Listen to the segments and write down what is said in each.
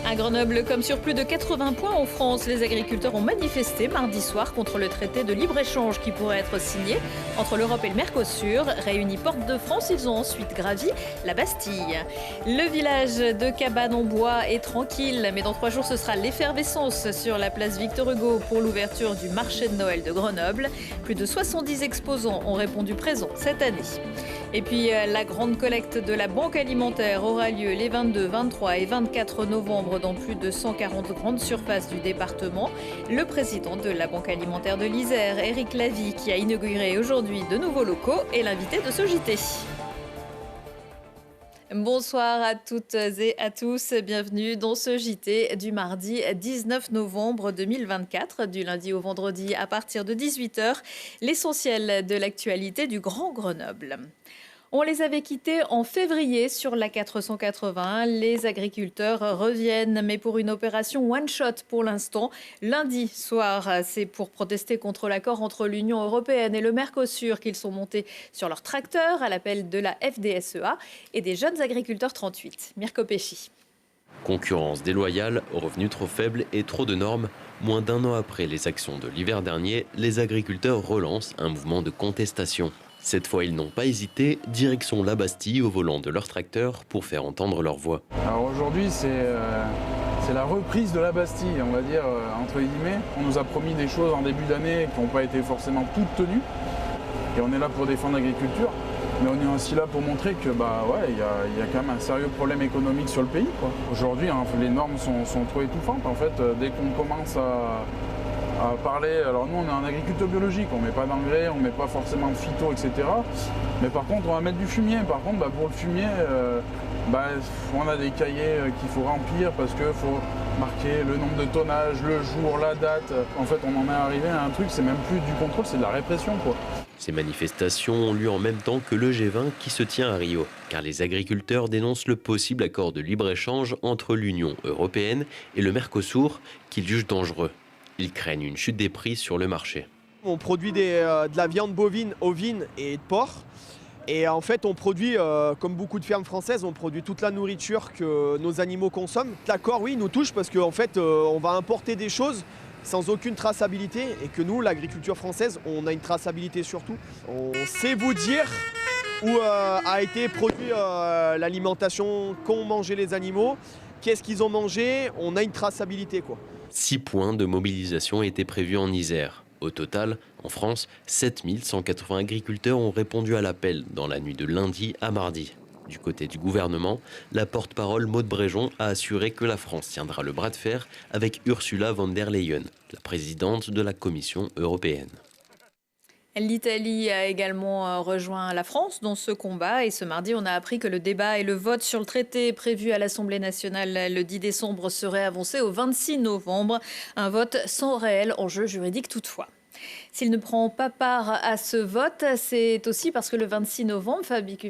À Grenoble, comme sur plus de 80 points en France, les agriculteurs ont manifesté mardi soir contre le traité de libre-échange qui pourrait être signé entre l'Europe et le Mercosur. Réunis porte de France, ils ont ensuite gravi la Bastille. Le village de Cabannes en bois est tranquille, mais dans 3 jours, ce sera l'effervescence sur la place Victor Hugo pour l'ouverture du marché de Noël de Grenoble. Plus de 70 exposants ont répondu présents cette année. Et puis, la grande collecte de la Banque alimentaire aura lieu les 22, 23 et 24 novembre dans plus de 140 grandes surfaces du département. Le président de la Banque alimentaire de l'Isère, Éric Lavie, qui a inauguré aujourd'hui de nouveaux locaux, est l'invité de ce JT. Bonsoir à toutes et à tous, bienvenue dans ce JT du mardi 19 novembre 2024, du lundi au vendredi à partir de 18h, l'essentiel de l'actualité du Grand Grenoble. On les avait quittés en février sur la 480. Les agriculteurs reviennent, mais pour une opération one-shot pour l'instant. Lundi soir, c'est pour protester contre l'accord entre l'Union européenne et le Mercosur qu'ils sont montés sur leur tracteur à l'appel de la FDSEA et des jeunes agriculteurs 38. Mirko Pesci. Concurrence déloyale, revenus trop faibles et trop de normes. Moins d'un an après les actions de l'hiver dernier, les agriculteurs relancent un mouvement de contestation. Cette fois, ils n'ont pas hésité, direction la Bastille au volant de leur tracteur pour faire entendre leur voix. Alors aujourd'hui, c'est la reprise de la Bastille, on va dire, entre guillemets. On nous a promis des choses en début d'année qui n'ont pas été forcément toutes tenues. Et on est là pour défendre l'agriculture. Mais on est aussi là pour montrer que il y a quand même un sérieux problème économique sur le pays, quoi. Aujourd'hui, les normes sont trop étouffantes. En fait, dès qu'on commence à parler, alors nous on est un agriculteur biologique, on ne met pas d'engrais, on ne met pas forcément de phyto, etc. Mais par contre on va mettre du fumier. Par contre pour le fumier, on a des cahiers qu'il faut remplir parce qu'il faut marquer le nombre de tonnages, le jour, la date. En fait on en est arrivé à un truc, c'est même plus du contrôle, c'est de la répression, quoi. Ces manifestations ont lieu en même temps que le G20 qui se tient à Rio, car les agriculteurs dénoncent le possible accord de libre-échange entre l'Union européenne et le Mercosur qu'ils jugent dangereux. Ils craignent une chute des prix sur le marché. On produit de la viande bovine, ovine et de porc. Et en fait, on produit, comme beaucoup de fermes françaises, on produit toute la nourriture que nos animaux consomment. L'accord, oui, nous touche parce qu'en fait, on va importer des choses sans aucune traçabilité et que nous, l'agriculture française, on a une traçabilité surtout. On sait vous dire où a été produit l'alimentation qu'ont mangé les animaux, qu'est-ce qu'ils ont mangé, on a une traçabilité, quoi. 6 points de mobilisation étaient prévus en Isère. Au total, en France, 7180 agriculteurs ont répondu à l'appel dans la nuit de lundi à mardi. Du côté du gouvernement, la porte-parole Maud Bréjon a assuré que la France tiendra le bras de fer avec Ursula von der Leyen, la présidente de la Commission européenne. L'Italie a également rejoint la France dans ce combat et ce mardi, on a appris que le débat et le vote sur le traité prévu à l'Assemblée nationale le 10 décembre serait avancé au 26 novembre. Un vote sans réel enjeu juridique toutefois. S'il ne prend pas part à ce vote, c'est aussi parce que le 26 novembre,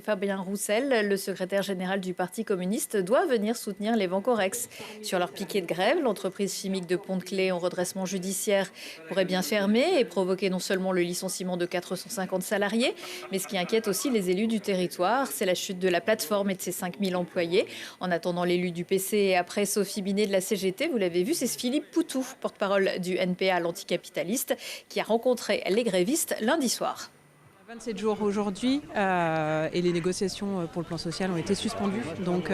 Fabien Roussel, le secrétaire général du Parti communiste, doit venir soutenir les Vencorex. Sur leur piquet de grève, l'entreprise chimique de Pont-de-Claix en redressement judiciaire pourrait bien fermer et provoquer non seulement le licenciement de 450 salariés, mais ce qui inquiète aussi les élus du territoire, c'est la chute de la plateforme et de ses 5000 employés. En attendant l'élu du PC et après Sophie Binet de la CGT, vous l'avez vu, c'est Philippe Poutou, porte-parole du NPA, l'anticapitaliste, qui a rencontré les grévistes lundi soir. 27 jours aujourd'hui et les négociations pour le plan social ont été suspendues. Donc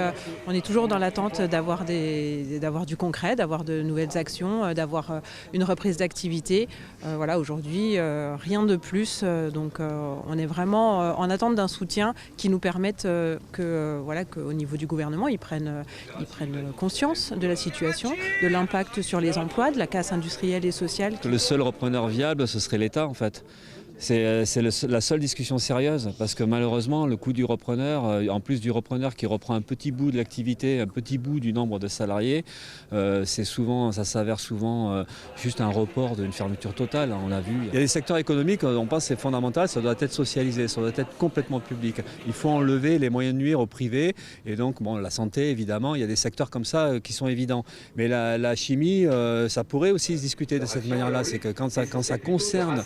on est toujours dans l'attente d'avoir du concret, d'avoir de nouvelles actions, d'avoir une reprise d'activité. Voilà, aujourd'hui, rien de plus. Donc on est vraiment en attente d'un soutien qui nous permette qu'au niveau du gouvernement, ils prennent conscience de la situation, de l'impact sur les emplois, de la casse industrielle et sociale. Le seul repreneur viable, ce serait l'État en fait. C'est la seule discussion sérieuse parce que malheureusement le coût du repreneur, en plus du repreneur qui reprend un petit bout de l'activité, un petit bout du nombre de salariés, ça s'avère souvent juste un report d'une fermeture totale, on l'a vu. Il y a des secteurs économiques, on pense que c'est fondamental, ça doit être socialisé, ça doit être complètement public. Il faut enlever les moyens de nuire au privé et donc la santé évidemment, il y a des secteurs comme ça qui sont évidents. Mais la chimie, ça pourrait aussi se discuter de cette manière-là, c'est que quand ça concerne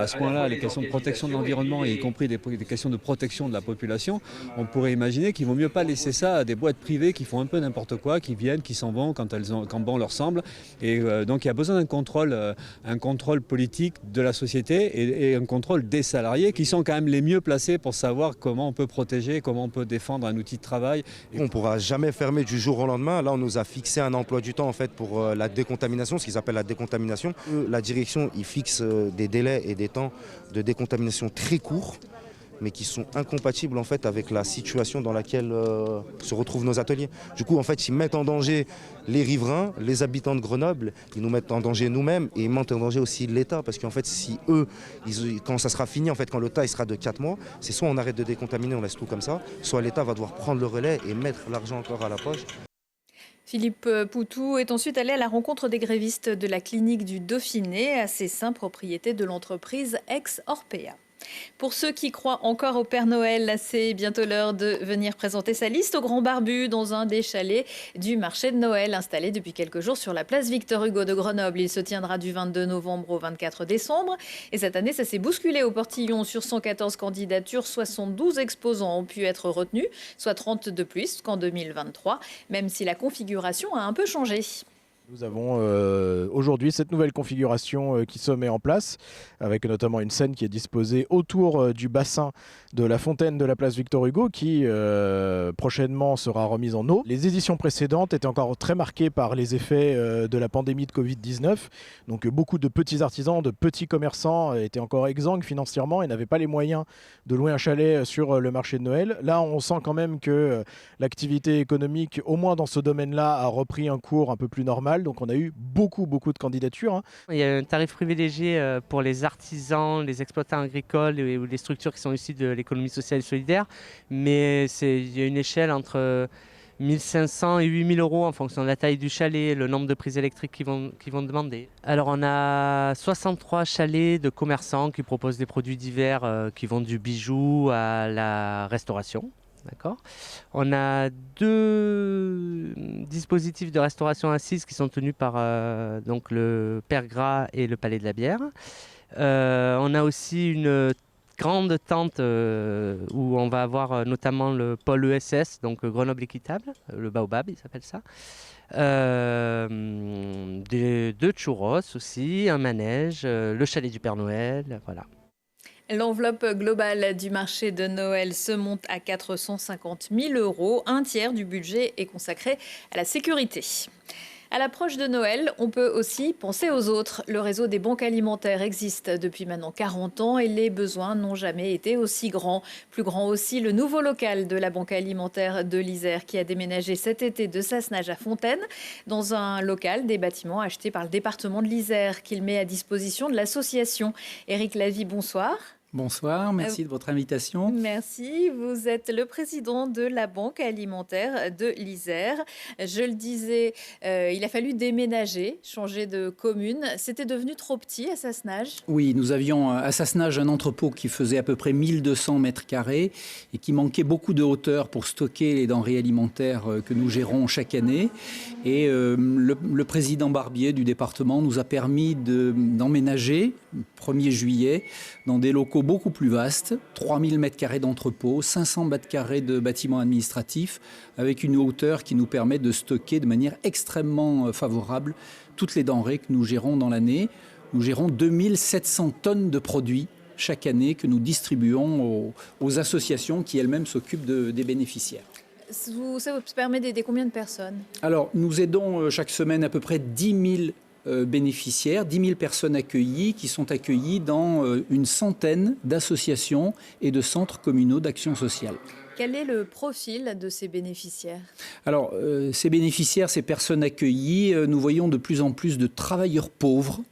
à ce point-là les questions de protection de l'environnement, et y compris des questions de protection de la population, on pourrait imaginer qu'il vaut mieux pas laisser ça à des boîtes privées qui font un peu n'importe quoi, qui viennent, qui s'en vont quand bon leur semble. Et donc il y a besoin d'un contrôle politique de la société et un contrôle des salariés qui sont quand même les mieux placés pour savoir comment on peut protéger, comment on peut défendre un outil de travail. On ne pourra jamais fermer du jour au lendemain. Là, on nous a fixé un emploi du temps en fait, pour la décontamination, ce qu'ils appellent la décontamination. La direction, il fixe des délais et des temps de décontamination très courts, mais qui sont incompatibles en fait avec la situation dans laquelle se retrouvent nos ateliers. Du coup, en fait, ils mettent en danger les riverains, les habitants de Grenoble, ils nous mettent en danger nous-mêmes et ils mettent en danger aussi l'État, parce qu'en fait, si eux, quand ça sera fini, en fait, quand le tas il sera de 4 mois, c'est soit on arrête de décontaminer, on laisse tout comme ça, soit l'État va devoir prendre le relais et mettre l'argent encore à la poche. Philippe Poutou est ensuite allé à la rencontre des grévistes de la clinique du Dauphiné, à Cessin, propriété de l'entreprise Ex-Orpea. Pour ceux qui croient encore au Père Noël, c'est bientôt l'heure de venir présenter sa liste au Grand Barbu dans un des chalets du marché de Noël installé depuis quelques jours sur la place Victor Hugo de Grenoble. Il se tiendra du 22 novembre au 24 décembre. Et cette année, ça s'est bousculé au portillon. Sur 114 candidatures, 72 exposants ont pu être retenus, soit 30 de plus qu'en 2023, même si la configuration a un peu changé. Nous avons aujourd'hui cette nouvelle configuration qui se met en place, avec notamment une scène qui est disposée autour du bassin de la fontaine de la place Victor Hugo, qui prochainement sera remise en eau. Les éditions précédentes étaient encore très marquées par les effets de la pandémie de Covid-19. Donc beaucoup de petits artisans, de petits commerçants étaient encore exsangues financièrement et n'avaient pas les moyens de louer un chalet sur le marché de Noël. Là, on sent quand même que l'activité économique, au moins dans ce domaine-là, a repris un cours un peu plus normal. Donc on a eu beaucoup de candidatures. Il y a un tarif privilégié pour les artisans, les exploitants agricoles ou les structures qui sont issues de l'économie sociale et solidaire. Mais il y a une échelle entre 1 500 et 8 000 € en fonction de la taille du chalet, le nombre de prises électriques qu'ils vont demander. Alors on a 63 chalets de commerçants qui proposent des produits divers qui vont du bijou à la restauration. D'accord. On a 2 dispositifs de restauration assise qui sont tenus par donc le Père Gras et le Palais de la Bière. On a aussi une grande tente où on va avoir notamment le pôle ESS, donc Grenoble Équitable, le Baobab, il s'appelle ça. 2 churros aussi, un manège, le chalet du Père Noël, voilà. L'enveloppe globale du marché de Noël se monte à 450 000 €. Un tiers du budget est consacré à la sécurité. À l'approche de Noël, on peut aussi penser aux autres. Le réseau des banques alimentaires existe depuis maintenant 40 ans et les besoins n'ont jamais été aussi grands. Plus grand aussi le nouveau local de la banque alimentaire de l'Isère qui a déménagé cet été de Sassenage à Fontaine dans un local des bâtiments achetés par le département de l'Isère qu'il met à disposition de l'association. Éric Lavie, bonsoir. Bonsoir, merci de votre invitation. Merci, vous êtes le président de la Banque alimentaire de l'Isère. Je le disais, il a fallu déménager, changer de commune. C'était devenu trop petit à Sassenage ? Oui, nous avions à Sassenage un entrepôt qui faisait à peu près 1200 mètres carrés et qui manquait beaucoup de hauteur pour stocker les denrées alimentaires que nous gérons chaque année. Et le président Barbier du département nous a permis d'emménager, 1er juillet, dans des locaux beaucoup plus vastes, 3000 mètres carrés d'entrepôt, 500 mètres carrés de bâtiments administratifs, avec une hauteur qui nous permet de stocker de manière extrêmement favorable toutes les denrées que nous gérons dans l'année. Nous gérons 2700 tonnes de produits chaque année que nous distribuons aux associations qui elles-mêmes s'occupent des bénéficiaires. Ça vous permet d'aider combien de personnes ? Alors, nous aidons chaque semaine à peu près 10 000 bénéficiaires, 10 000 personnes accueillies qui sont accueillies dans une centaine d'associations et de centres communaux d'action sociale. Quel est le profil de ces bénéficiaires ? Alors, ces bénéficiaires, ces personnes accueillies, nous voyons de plus en plus de travailleurs pauvres,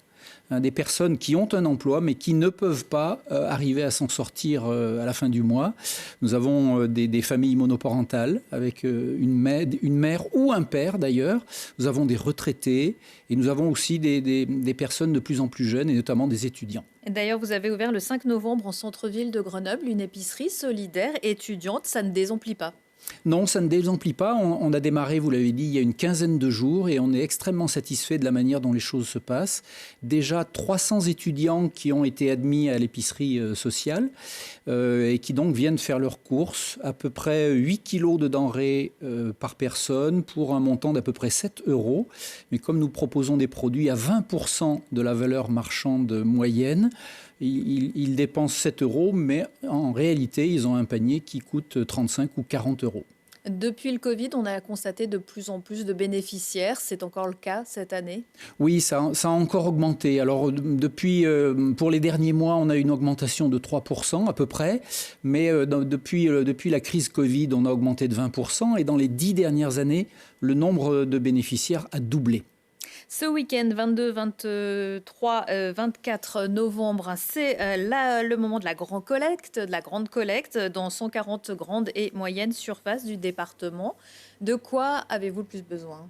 des personnes qui ont un emploi mais qui ne peuvent pas arriver à s'en sortir à la fin du mois. Nous avons des familles monoparentales avec une mère ou un père d'ailleurs. Nous avons des retraités et nous avons aussi des personnes de plus en plus jeunes et notamment des étudiants. D'ailleurs, vous avez ouvert le 5 novembre en centre-ville de Grenoble une épicerie solidaire étudiante. Ça ne désemplit pas. Non, ça ne désemplit pas. On a démarré, vous l'avez dit, il y a une quinzaine de jours et on est extrêmement satisfait de la manière dont les choses se passent. Déjà 300 étudiants qui ont été admis à l'épicerie sociale et qui donc viennent faire leurs courses. À peu près 8 kilos de denrées par personne pour un montant d'à peu près 7 €. Mais comme nous proposons des produits à 20% de la valeur marchande moyenne, ils dépensent 7 €, mais en réalité, ils ont un panier qui coûte 35 ou 40 €. Depuis le Covid, on a constaté de plus en plus de bénéficiaires. C'est encore le cas cette année? Oui, ça a encore augmenté. Alors, depuis, pour les derniers mois, on a une augmentation de 3% à peu près. Mais depuis la crise Covid, on a augmenté de 20%. Et dans les 10 dernières années, le nombre de bénéficiaires a doublé. Ce week-end, 22, 23, 24 novembre, c'est le moment de la grande collecte dans 140 grandes et moyennes surfaces du département. De quoi avez-vous le plus besoin ?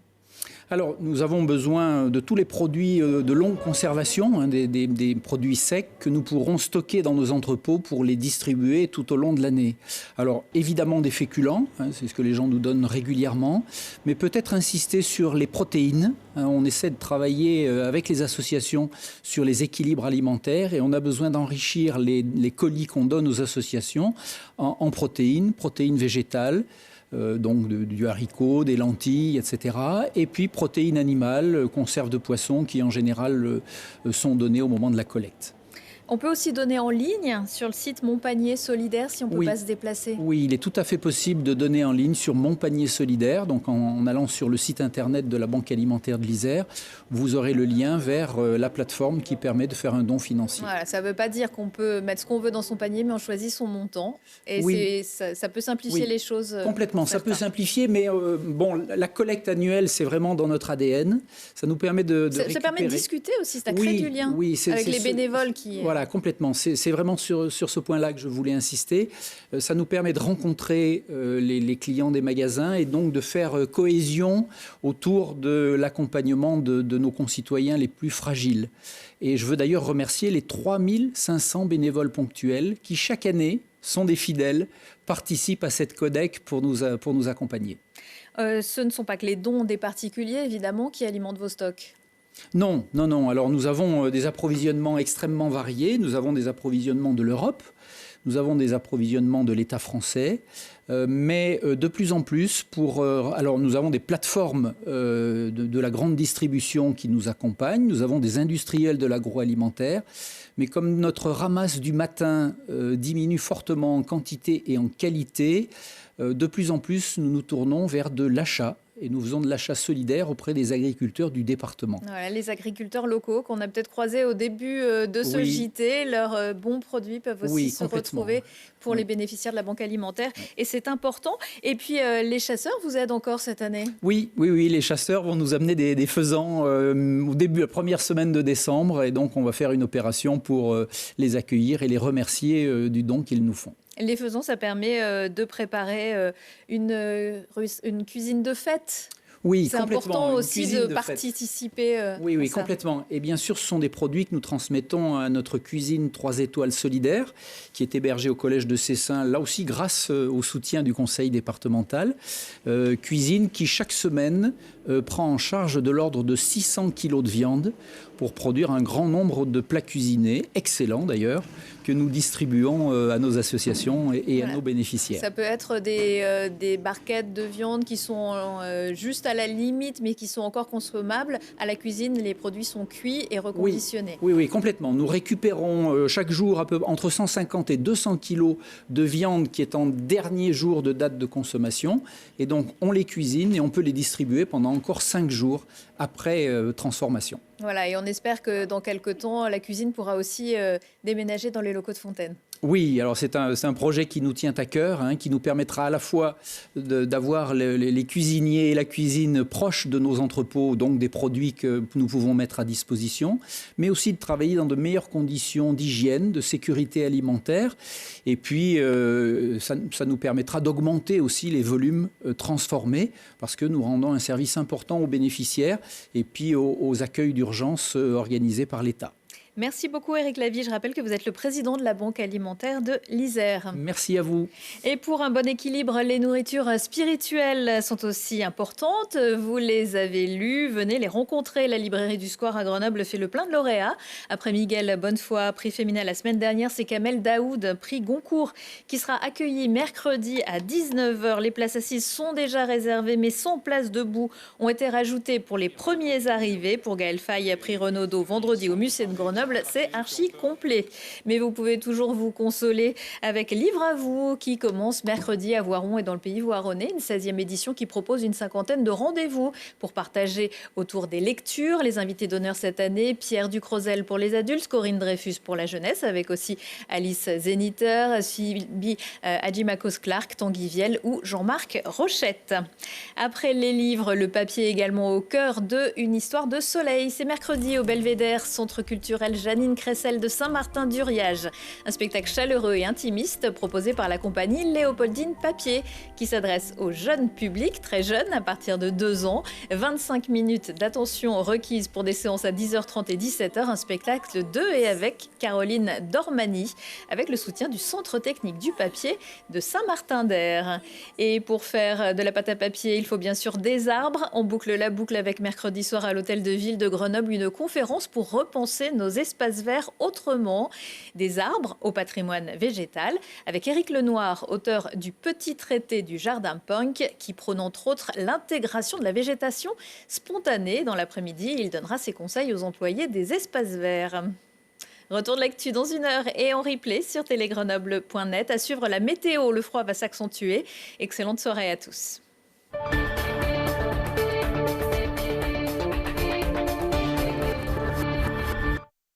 Alors, nous avons besoin de tous les produits de longue conservation, des produits secs que nous pourrons stocker dans nos entrepôts pour les distribuer tout au long de l'année. Alors, évidemment des féculents, c'est ce que les gens nous donnent régulièrement, mais peut-être insister sur les protéines. On essaie de travailler avec les associations sur les équilibres alimentaires et on a besoin d'enrichir les colis qu'on donne aux associations en protéines végétales. Donc du haricot, des lentilles, etc. Et puis protéines animales, conserves de poisson qui en général sont données au moment de la collecte. On peut aussi donner en ligne sur le site Mon Panier Solidaire si on ne peut pas se déplacer. Oui, il est tout à fait possible de donner en ligne sur Mon Panier Solidaire. Donc en allant sur le site internet de la Banque alimentaire de l'Isère, vous aurez le lien vers la plateforme qui permet de faire un don financier. Voilà, ça ne veut pas dire qu'on peut mettre ce qu'on veut dans son panier, mais on choisit son montant. Et ça peut simplifier les choses. Complètement, ça peut simplifier, mais la collecte annuelle, c'est vraiment dans notre ADN. Ça nous permet de récupérer. Ça permet de discuter aussi, ça crée du lien avec les bénévoles qui... Voilà, complètement. C'est vraiment sur ce point-là que je voulais insister. Ça nous permet de rencontrer les clients des magasins et donc de faire cohésion autour de l'accompagnement de nos concitoyens les plus fragiles. Et je veux d'ailleurs remercier les 3500 bénévoles ponctuels qui, chaque année, sont des fidèles, participent à cette collecte pour nous accompagner. Ce ne sont pas que les dons des particuliers, évidemment, qui alimentent vos stocks. Non. Alors nous avons des approvisionnements extrêmement variés. Nous avons des approvisionnements de l'Europe, nous avons des approvisionnements de l'État français, mais de plus en plus alors nous avons des plateformes de la grande distribution qui nous accompagnent. Nous avons des industriels de l'agroalimentaire. Mais comme notre ramasse du matin diminue fortement en quantité et en qualité, de plus en plus nous nous tournons vers de l'achat. Et nous faisons de l'achat solidaire auprès des agriculteurs du département. Voilà, les agriculteurs locaux qu'on a peut-être croisés au début de ce JT, leurs bons produits peuvent aussi se retrouver pour les bénéficiaires de la Banque alimentaire. Et c'est important. Et puis, les chasseurs vous aident encore cette année ? Oui, les chasseurs vont nous amener des faisans au début, la première semaine de décembre. Et donc, on va faire une opération pour les accueillir et les remercier du don qu'ils nous font. Les faisans, ça permet de préparer une cuisine de fête. Oui, c'est important aussi de participer. Oui, complètement. Et bien sûr, ce sont des produits que nous transmettons à notre cuisine 3 étoiles solidaire, qui est hébergée au collège de Cessin, là aussi grâce au soutien du conseil départemental. Cuisine qui, chaque semaine, prend en charge de l'ordre de 600 kilos de viande pour produire un grand nombre de plats cuisinés, excellents d'ailleurs, que nous distribuons à nos associations et à nos bénéficiaires. Ça peut être des barquettes de viande qui sont juste à la limite, mais qui sont encore consommables. À la cuisine, les produits sont cuits et reconditionnés. Oui, complètement. Nous récupérons chaque jour entre 150 et 200 kilos de viande qui est en dernier jour de date de consommation. Et donc, on les cuisine et on peut les distribuer pendant encore 5 jours après transformation. Voilà, et on espère que dans quelques temps, la cuisine pourra aussi déménager dans les locaux de Fontaine. Oui, alors c'est un projet qui nous tient à cœur, qui nous permettra à la fois d'avoir les cuisiniers et la cuisine proches de nos entrepôts, donc des produits que nous pouvons mettre à disposition, mais aussi de travailler dans de meilleures conditions d'hygiène, de sécurité alimentaire. Et puis, ça nous permettra d'augmenter aussi les volumes transformés, parce que nous rendons un service important aux bénéficiaires et puis aux accueils d'urgence organisés par l'État. Merci beaucoup Éric Lavie. Je rappelle que vous êtes le président de la Banque alimentaire de l'Isère. Merci à vous. Et pour un bon équilibre, les nourritures spirituelles sont aussi importantes. Vous les avez lues, venez les rencontrer. La librairie du Square à Grenoble fait le plein de lauréats. Après Miguel Bonnefoy, prix féminin la semaine dernière, c'est Kamel Daoud, prix Goncourt, qui sera accueilli mercredi à 19h. Les places assises sont déjà réservées, mais 100 places debout ont été rajoutées pour les premiers arrivés. Pour Gaël Faye, prix Renaudot, vendredi au musée de Grenoble, c'est archi complet. Mais vous pouvez toujours vous consoler avec Livre à vous, qui commence mercredi à Voiron et dans le pays voironnais, une 16e édition qui propose une cinquantaine de rendez-vous pour partager autour des lectures. Les invités d'honneur cette année, Pierre Ducrozelle pour les adultes, Corinne Dreyfus pour la jeunesse, avec aussi Alice Zeniter, Sylvie Hadjimakos-Clark, Tanguy Viel ou Jean-Marc Rochette. Après les livres, le papier également au cœur de Une histoire de soleil. C'est mercredi au Belvédère, centre culturel Janine Cressel de Saint-Martin-d'Uriage. Un spectacle chaleureux et intimiste proposé par la compagnie Léopoldine Papier qui s'adresse aux jeunes publics, très jeunes, à partir de 2 ans. 25 minutes d'attention requises pour des séances à 10h30 et 17h. Un spectacle de et avec Caroline Dormani, avec le soutien du Centre technique du papier de Saint-Martin-d'Air. Et pour faire de la pâte à papier, il faut bien sûr des arbres. On boucle la boucle avec mercredi soir à l'Hôtel de Ville de Grenoble une conférence pour repenser nos espaces verts autrement. Des arbres au patrimoine végétal, avec Éric Lenoir, auteur du Petit traité du jardin punk, qui prône entre autres l'intégration de la végétation spontanée. Dans l'après-midi, il donnera ses conseils aux employés des espaces verts. Retour de l'actu dans 1 heure et en replay sur télégrenoble.net. À suivre la météo, le froid va s'accentuer. Excellente soirée à tous.